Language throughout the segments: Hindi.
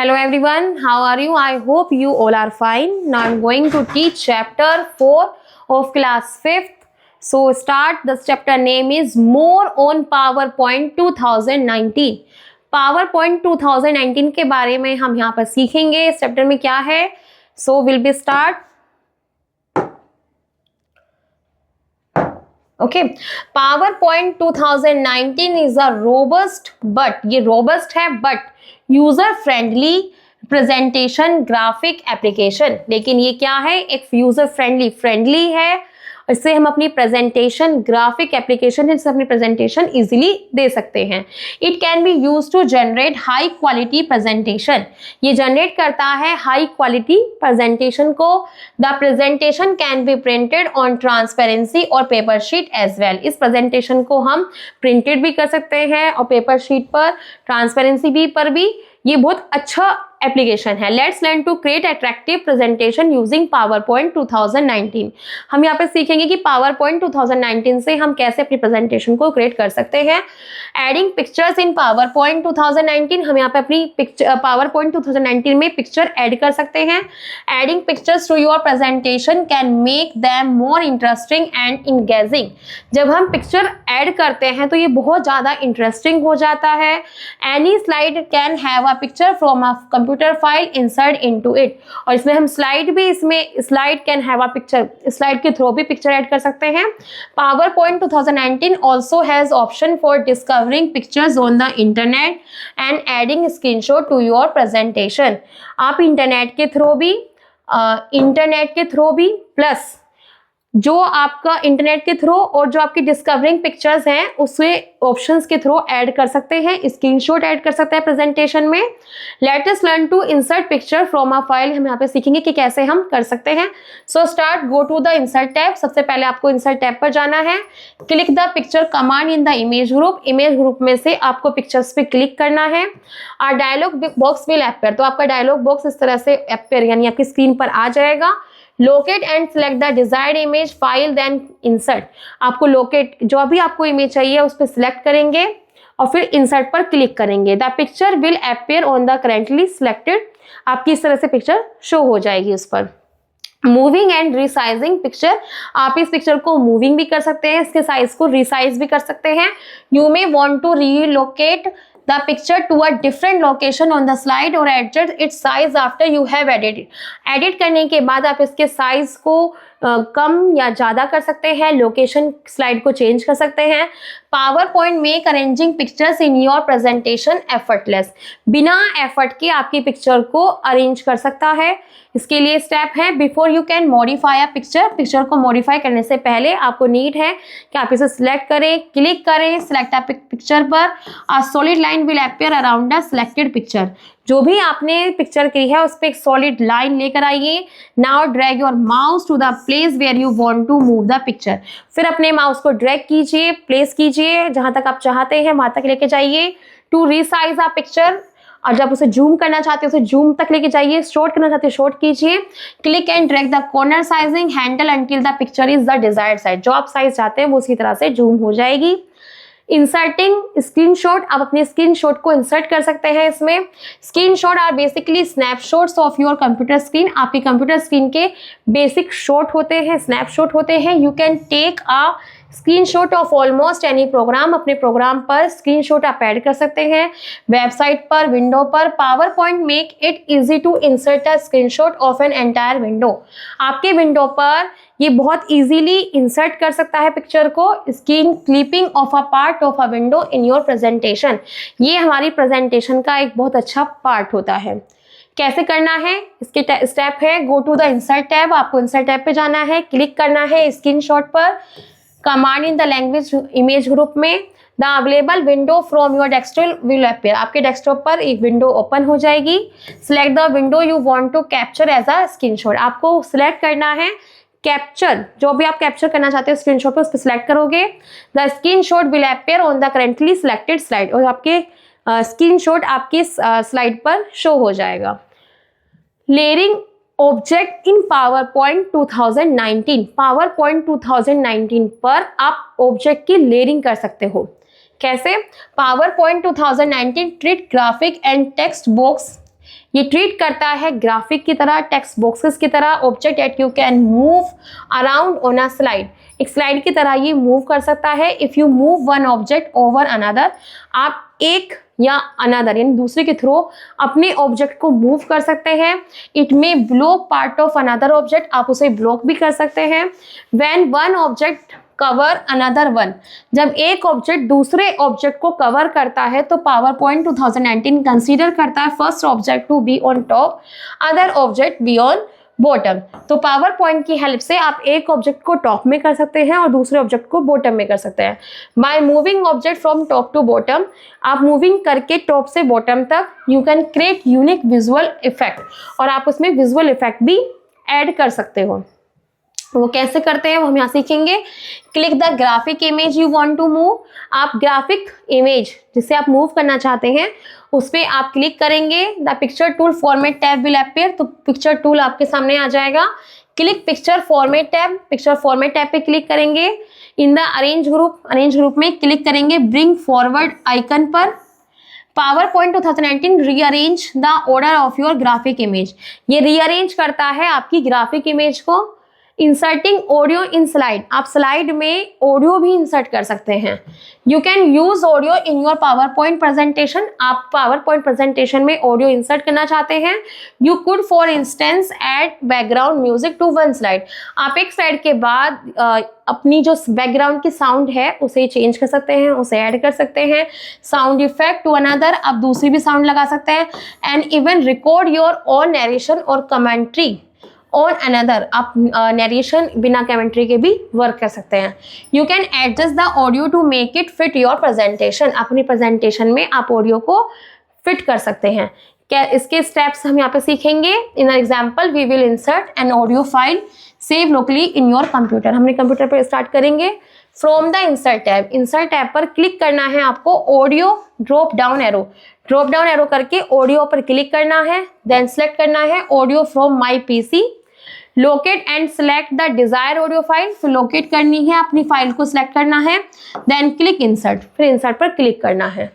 Hello everyone, how are you? I hope you all are fine. Now I'm going to teach chapter 4 of class 5th. So start. The chapter name is More on PowerPoint 2019. PowerPoint 2019 के बारे में हम यहाँ पर सीखेंगे इस चैप्टर में क्या है. So will be start. Okay, PowerPoint 2019 is a robust, but ये रोबस्ट है but user friendly presentation graphic application. लेकिन ये क्या है, एक यूजर फ्रेंडली है. इससे हम अपनी प्रेजेंटेशन ग्राफिक एप्लीकेशन है, जिससे अपनी प्रेजेंटेशन इजीली दे सकते हैं. It can be use to generate high quality presentation. ये जनरेट करता है हाई क्वालिटी प्रेजेंटेशन को. The presentation can be printed on transparency और पेपर शीट एज वेल. इस प्रेजेंटेशन को हम प्रिंटेड भी कर सकते हैं और पेपर शीट पर, ट्रांसपेरेंसी भी पर भी. ये बहुत अच्छा एप्लीकेशन है. Let's learn to create attractive presentation using PowerPoint 2019. हम यहाँ पे सीखेंगे कि PowerPoint 2019 से हम कैसे अपनी प्रेजेंटेशन को क्रिएट कर सकते हैं. Adding pictures in PowerPoint 2019. हम यहाँ पे अपनी PowerPoint 2019 में पिक्चर ऐड कर सकते हैं. Adding pictures to your presentation can make them more interesting and engaging. जब हम पिक्चर ऐड करते हैं तो ये बहुत ज़्यादा इंटरेस्टिंग हो जाता है. Any slide can have a picture from a computer file insert into it. और इसमें हम स्लाइड भी, इसमें slide can have a picture, slide के थ्रू भी पिक्चर ऐड कर सकते हैं. PowerPoint 2019 also has option for discovering pictures on the internet and adding screenshot to your presentation. आप इंटरनेट के थ्रू भी प्लस जो आपका इंटरनेट के थ्रू और जो आपकी डिस्कवरिंग पिक्चर्स हैं उससे ऑप्शंस के थ्रू ऐड कर सकते हैं, स्क्रीनशॉट ऐड कर सकते हैं प्रेजेंटेशन में. Let us learn to insert picture from a file. हम यहाँ पे सीखेंगे कि कैसे हम कर सकते हैं. So start, go to the insert tab. सबसे पहले आपको इंसर्ट टैब पर जाना है. Click the picture command in the image group. Image group में से आपको पिक्चर्स पे क्लिक करना है. और डायलॉग बॉक्स विल अपीयर. तो आपका डायलॉग बॉक्स इस तरह से अपीयर यानी आपकी स्क्रीन पर आ जाएगा. Locate and select the desired image file then insert. आपको लोकेट, जो भी आपको इमेज चाहिए उस पर सिलेक्ट करेंगे और फिर इंसर्ट पर क्लिक करेंगे. The picture will appear on the currently selected. आपकी इस तरह से पिक्चर शो हो जाएगी उस पर. Moving and resizing picture. आप इस पिक्चर को मूविंग भी कर सकते हैं, इसके साइज को रिसाइज भी कर सकते हैं. You may want to relocate the picture to a different location on the slide or adjust its size after you have edited. Edit करने के बाद आप इसके साइज को कम या ज़्यादा कर सकते हैं, लोकेशन स्लाइड को चेंज कर सकते हैं. PowerPoint make arranging pictures in your presentation effortless. बिना एफर्ट के आपकी पिक्चर को अरेंज कर सकता है. इसके लिए स्टेप है, before you can modify a picture. Picture को मॉडिफाई करने से पहले आपको नीड है कि आप इसे सिलेक्ट करें, क्लिक करें सिलेक्ट अ पिक्चर पर. A solid line will appear around a selected picture. जो भी आपने पिक्चर की है उस पर एक सॉलिड लाइन लेकर आइए. Now drag your mouse to the place where you want to move the picture. फिर अपने माउस को ड्रैग कीजिए, प्लेस कीजिए जहां तक आप चाहते हैं वहां तक लेके जाइए. To resize a picture. और जब उसे जूम करना चाहते हैं उसे जूम तक लेके जाइए. शॉर्ट करना चाहते हैं शॉर्ट कीजिए. Click and drag the corner sizing handle until the picture is the desired size. जो आप साइज चाहते हैं वो उसी तरह से जूम हो जाएगी. Inserting screenshot. आप अपने स्क्रीनशॉट को इंसर्ट कर सकते हैं इसमें. Screenshot are basically snapshots of your computer screen. आपकी कंप्यूटर स्क्रीन के बेसिक शॉट होते हैं, स्नैपशॉट होते हैं. You can take a screenshot of almost any program. अपने प्रोग्राम पर स्क्रीनशॉट आप ऐड कर सकते हैं, वेबसाइट पर, विंडो पर. PowerPoint make it easy to insert a screenshot of an entire window. आपके विंडो पर ये बहुत इजीली इंसर्ट कर सकता है पिक्चर को. Screen clipping of a part of a window in your presentation. ये हमारी प्रेजेंटेशन का एक बहुत अच्छा पार्ट होता है. कैसे करना है, इसके स्टेप है, go to the insert tab. आपको इंसर्ट टैब पे जाना है, क्लिक करना है स्क्रीनशॉट पर. Command in the language image group में. The available window from your desktop will appear. आपके डेस्कटॉप पर एक विंडो ओपन हो जाएगी. Select the window you want to capture as a screenshot. आपको सिलेक्ट करना है कैप्चर, जो भी आप कैप्चर करना चाहते हो स्क्रीनशॉट पर उस पर सिलेक्ट करोगे. The screenshot will appear on the currently selected slide. और आपके स्क्रीनशॉट आपकी स्लाइड पर शो हो जाएगा. Layering object in PowerPoint 2019. PowerPoint 2019 पर आप ऑब्जेक्ट की लेयरिंग कर सकते हो. कैसे? PowerPoint 2019 treat graphic and text box ये ट्रीट करता है ग्राफिक की तरह, टेक्स्ट बॉक्सेस की तरह, object that you can move around on a slide. एक स्लाइड की तरह ये मूव कर सकता है। If you move one object over another, आप एक या अनदर यानी दूसरे के थ्रू अपने ऑब्जेक्ट को मूव कर सकते हैं। It may block part of another object, आप उसे ब्लॉक भी कर सकते हैं। When one object cover another one, जब एक ऑब्जेक्ट दूसरे ऑब्जेक्ट को कवर करता है तो पावर पॉइंट 2019 कंसीडर करता है first object to be on top, other object be on bottom. तो पावर पॉइंट की हेल्प से आप एक ऑब्जेक्ट को टॉप में कर सकते हैं और दूसरे ऑब्जेक्ट को बॉटम में कर सकते हैं। By moving object from top to bottom, आप मूविंग करके टॉप से बॉटम तक you can create unique visual effect, और आप उसमें विजुअल इफेक्ट भी ऐड कर सकते हो। वो कैसे करते हैं वो हम यहाँ सीखेंगे। Click the graphic image you want to move, आप ग्राफिक इमेज जिसे आप मूव करना चाहते हैं उस पर आप क्लिक करेंगे। The picture tool format tab will appear, तो पिक्चर टूल आपके सामने आ जाएगा। Click picture format tab, picture format tab पे क्लिक करेंगे। In the arrange group, arrange group में क्लिक करेंगे ब्रिंग फॉरवर्ड आइकन पर। Power point 2019 rearrange the order of your graphic image, ये रीअरेंज करता है आपकी ग्राफिक इमेज को। इंसर्टिंग ऑडियो इन स्लाइड, आप स्लाइड में ऑडियो भी इंसर्ट कर सकते हैं। You can use audio in your PowerPoint presentation, आप पावर पॉइंट प्रेजेंटेशन में ऑडियो इंसर्ट करना चाहते हैं। You could for instance add background music to one slide, आप एक स्लाइड के बाद अपनी जो बैकग्राउंड की साउंड है उसे चेंज कर सकते हैं, उसे ऐड कर सकते हैं। साउंड इफेक्ट टू अनदर, आप दूसरी भी साउंड लगा सकते हैं। And even record your own narration और कमेंट्री ऑन अनदर, आप नरेशन बिना कमेंट्री के भी वर्क कर सकते हैं। You can adjust the audio to make it fit your presentation, अपनी प्रेजेंटेशन में आप ऑडियो को फिट कर सकते हैं। क्या इसके स्टेप्स हम यहाँ पे सीखेंगे। In example we will insert an audio file save locally in your computer, हमने कंप्यूटर पर स्टार्ट करेंगे। From the insert tab, insert tab पर क्लिक करना है आपको। ऑडियो ड्रॉप डाउन एरो करके ऑडियो पर क्लिक करना है। देन सेलेक्ट करना है audio from my PC. Locate and select the desire audio file, फिर लोकेट करनी है, अपनी फाइल को सिलेक्ट करना है। देन क्लिक इंसर्ट, फिर इंसर्ट पर क्लिक करना है।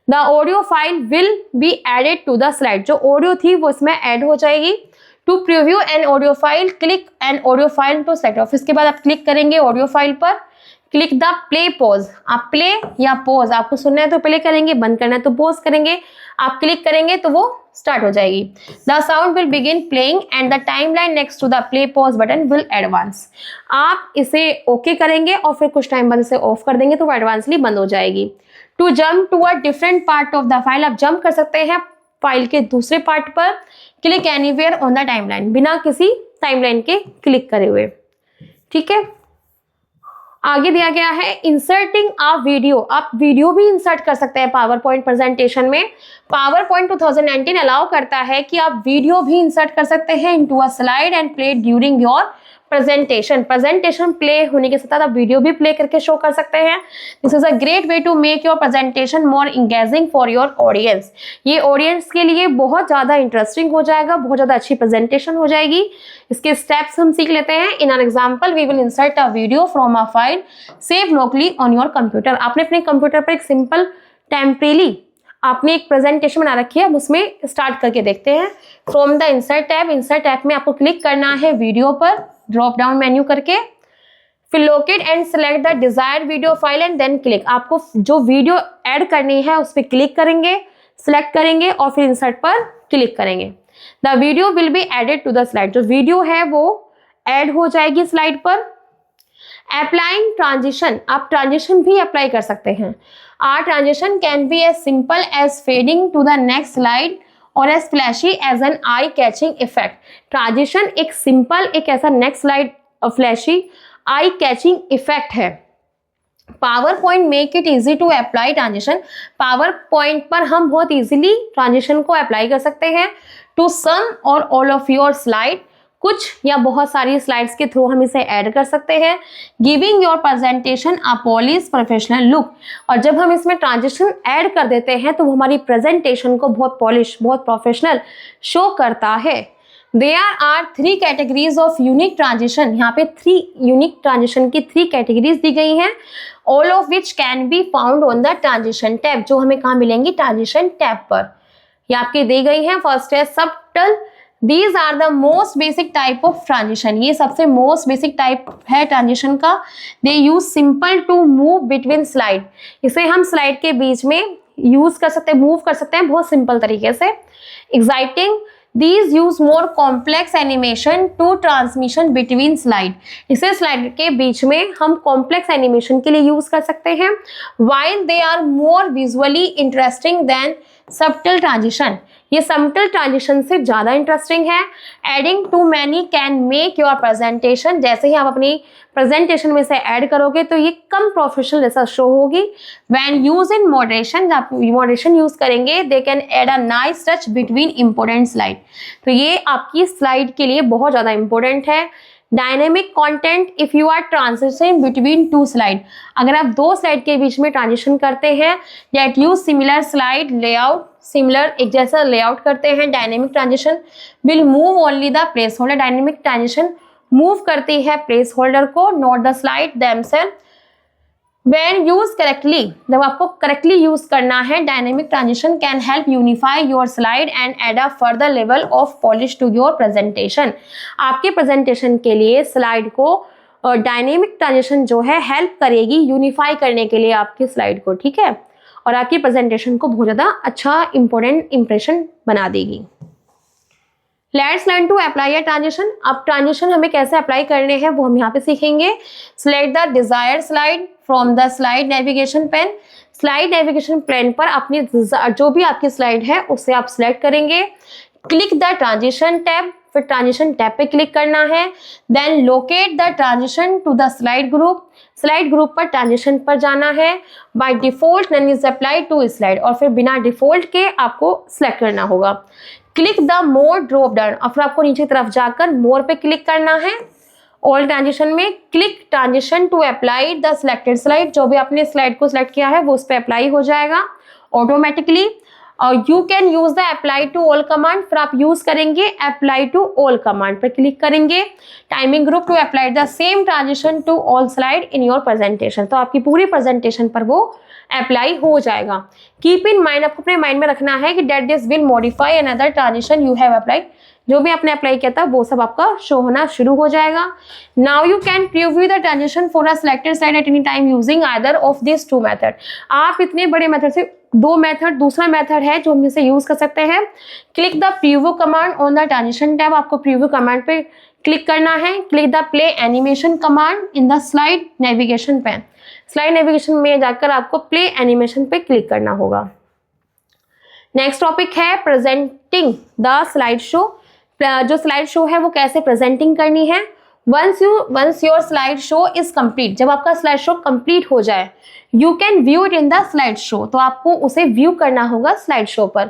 The audio file will be added to the slide, जो ऑडियो थी वो इसमें ऐड हो जाएगी। To preview an audio file click an audio file to select, फिर इसके बाद आप क्लिक करेंगे ऑडियो फाइल पर। क्लिक द प्ले पॉज, आप प्ले या पॉज आपको सुनना है तो प्ले करेंगे, बंद करना है तो पॉज करेंगे। आप क्लिक करेंगे तो वो स्टार्ट हो जाएगी। The sound will begin playing and the timeline next to the play pause button will advance, आप इसे ओके करेंगे और फिर कुछ टाइम बाद इसे ऑफ कर देंगे तो वो एडवांसली बंद हो जाएगी। To jump to a different part of the file, आप जंप कर सकते हैं फाइल के दूसरे पार्ट पर। Click anywhere on the timeline, बिना किसी टाइमलाइन के क्लिक करे हुए। ठीक है, आगे दिया गया है इंसर्टिंग अ वीडियो, आप वीडियो भी इंसर्ट कर सकते हैं पावर पॉइंट प्रेजेंटेशन में। पावर पॉइंट 2019 अलाउ करता है कि आप वीडियो भी इंसर्ट कर सकते हैं into a slide and play during your presentation play होने के साथ आप वीडियो भी प्ले करके शो कर सकते हैं। This is a great way to make your presentation more engaging for your audience, ये ऑडियंस के लिए बहुत ज़्यादा इंटरेस्टिंग हो जाएगा, बहुत ज़्यादा अच्छी प्रेजेंटेशन हो जाएगी। इसके स्टेप्स हम सीख लेते हैं। In an example we will insert a video from a file save locally on your computer, आपने अपने कंप्यूटर पर एक सिंपल टेम्परेरी आपने एक प्रेजेंटेशन बना रखी है, अब उसमें स्टार्ट करके देखते हैं। फ्रॉम द इंसर्ट टैब में आपको क्लिक करना है वीडियो पर, ड्रॉप डाउन मेन्यू करके। फिर locate and select the desired video file and then click, आपको जो वीडियो ऐड करनी है उस पर क्लिक करेंगे, सिलेक्ट करेंगे और फिर इंसर्ट पर क्लिक करेंगे। The video will be added to the slide, जो वीडियो है वो ऐड हो जाएगी स्लाइड पर। अप्लाइंग ट्रांजिशन, आप ट्रांजिशन भी अप्लाई कर सकते हैं। Are transition can be as simple as fading to the next slide or as flashy as an eye catching effect. Transition एक सिंपल, एक ऐसा next slide flashy eye catching effect है। PowerPoint make it easy to apply transition, power point पर हम बहुत इजीली ट्रांजिशन को अप्लाई कर सकते हैं। टू सम और ऑल ऑफ योर स्लाइड, कुछ या बहुत सारी स्लाइड्स के थ्रू हम इसे ऐड कर सकते हैं। Giving your presentation a polish professional look, और जब हम इसमें ट्रांजिशन ऐड कर देते हैं तो वो हमारी प्रेजेंटेशन को बहुत पॉलिश, बहुत प्रोफेशनल शो करता है। There are 3 categories of unique transition, यहाँ पे 3 यूनिक ट्रांजिशन की 3 कैटेगरीज दी गई हैं। All of which can be found on the transition tab, जो हमें कहाँ मिलेंगी, ट्रांजिशन टैब पर। ये आपके दी गई हैं। फर्स्ट है subtle, these are the most basic type of transition, ये सबसे मोस्ट बेसिक टाइप है ट्रांजिशन का। They use simple to move between slide, इसे हम स्लाइड के बीच में यूज कर सकते हैं, मूव कर सकते हैं बहुत सिंपल तरीके से। Exciting, These use more complex animation to transmission between slide, इसे स्लाइड के बीच में हम कॉम्प्लेक्स एनिमेशन के लिए यूज कर सकते हैं। While they are more visually interesting than subtle transition, ये सबटल ट्रांजिशन से ज़्यादा इंटरेस्टिंग है। Adding too many can make your presentation, जैसे ही आप अपनी प्रेजेंटेशन में से ऐड करोगे तो ये कम प्रोफेशनल जैसा शो होगी। व्हेन यूज इन मॉडरेशन, आप मॉडरेशन यूज करेंगे, they can add a nice touch between important slide, तो ये आपकी स्लाइड के लिए बहुत ज़्यादा इंपॉर्टेंट है। Dynamic content, if you are transition between two slide, अगर आप दो स्लाइड के बीच में ट्रांजिशन करते हैं, that use similar slide layout, similar एक जैसा लेआउट करते हैं। Dynamic transition will move only the placeholder, dynamic transition move करती है प्लेस होल्डर को, not the slide themselves. When used correctly, जब आपको करेक्टली यूज करना है, dynamic transition can help unify your slide and add a further level of polish to your presentation, आपके प्रेजेंटेशन के लिए स्लाइड को डायनेमिक ट्रांजिशन जो है हेल्प करेगी यूनिफाई करने के लिए आपकी स्लाइड को, ठीक है, और आपकी प्रेजेंटेशन को बहुत ज़्यादा अच्छा इंपॉर्टेंट इंप्रेशन बना देगी। Let's learn to apply a transition, अब ट्रांजिशन हमें कैसे अप्लाई करने हैं वो हम यहाँ पे सीखेंगे। Select the desired slide from the slide navigation pane, slide navigation pane पर अपनी जो भी आपकी स्लाइड है उसे आप सिलेक्ट करेंगे। क्लिक द ट्रांजिशन टैब, फिर ट्रांजिशन टैब पे क्लिक करना है। Then locate the transition to the slide group, slide group पर ट्रांजिशन पर जाना है। By default none is apply to slide, और फिर बिना डिफॉल्ट के आपको सिलेक्ट करना होगा। Click the more drop down, और फिर आपको नीचे की तरफ जाकर मोर पे क्लिक करना है। ऑल ट्रांजिशन में click transition to apply the selected slide, जो भी आपने स्लाइड को सिलेक्ट किया है वो उस पर अप्लाई हो जाएगा ऑटोमेटिकली। और you can use the apply to all command, फिर आप यूज करेंगे अप्लाई टू ऑल कमांड पर क्लिक करेंगे। Timing group to apply the same transition to all slide in your presentation, तो आपकी पूरी प्रेजेंटेशन पर वो अप्लाई हो जाएगा। कीप इन माइंड, आपको अपने माइंड में रखना है कि that this will modify another transition you have apply, जो भी आपने अप्लाई किया था वो सब आपका शो होना शुरू हो जाएगा। Now you can preview the transition for a selected slide at any time using either of this two method, आप इतने बड़े मेथड से दो मेथड, दूसरा मेथड है जो हम इसे यूज कर सकते हैं। Click the preview command on the transition tab, आपको प्रीव्यू कमांड पे क्लिक करना है। Click the play animation command in the slide navigation pane, slide navigation में जाकर आपको प्ले एनिमेशन पे क्लिक करना होगा। नेक्स्ट टॉपिक है प्रेजेंटिंग द स्लाइड शो, जो स्लाइड शो है वो कैसे प्रेजेंटिंग करनी है। Once your slide show is complete, जब आपका स्लाइड शो कंप्लीट हो जाए, you can view it in the slide show, तो आपको उसे व्यू करना होगा स्लाइड शो पर।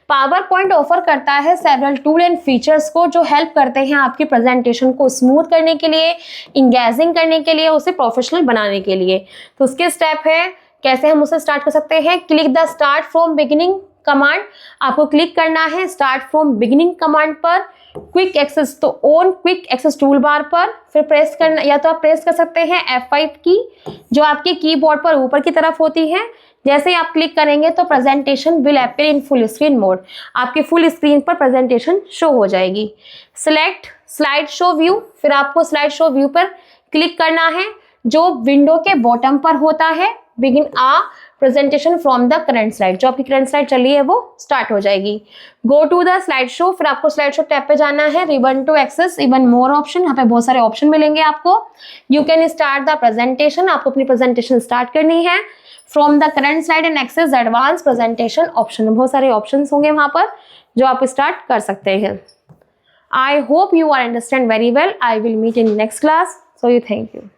पावर पॉइंट ऑफर करता है सेवरल टूल एंड फीचर्स को जो हेल्प करते हैं आपकी प्रेजेंटेशन को स्मूथ करने के लिए, इंगेजिंग करने के लिए, उसे प्रोफेशनल बनाने के लिए। तो उसके स्टेप है कैसे हम उसे स्टार्ट कर सकते हैं। Click the start from beginning command, आपको क्लिक करना है स्टार्ट फ्रॉम बिगिनिंग कमांड पर। क्विक एक्सेस, तो on quick access toolbar पर फिर प्रेस करना, या तो आप प्रेस कर सकते हैं F5 की जो आपके कीबोर्ड पर ऊपर की तरफ होती है। जैसे ही आप क्लिक करेंगे तो presentation will appear in full screen mode, आपके फुल स्क्रीन पर प्रेजेंटेशन शो हो जाएगी। सिलेक्ट स्लाइड शो व्यू, फिर आपको स्लाइड शो व्यू पर क्लिक करना है जो विंडो के बॉटम पर होता है। Begin a presentation from the current slide, जो आपकी करंट स्लाइड चल रही है वो स्टार्ट हो जाएगी। Go to the slide show, फिर आपको स्लाइड शो टैब पे जाना है। Ribbon to access even more option, यहाँ पे बहुत सारे ऑप्शन मिलेंगे आपको। You can start the presentation, आपको अपनी प्रेजेंटेशन स्टार्ट करनी है। From the current slide and access advance presentation option, बहुत सारे ऑप्शन होंगे वहां पर जो आप स्टार्ट कर सकते हैं। I hope you are understand very well. I will meet in next class. So you thank you.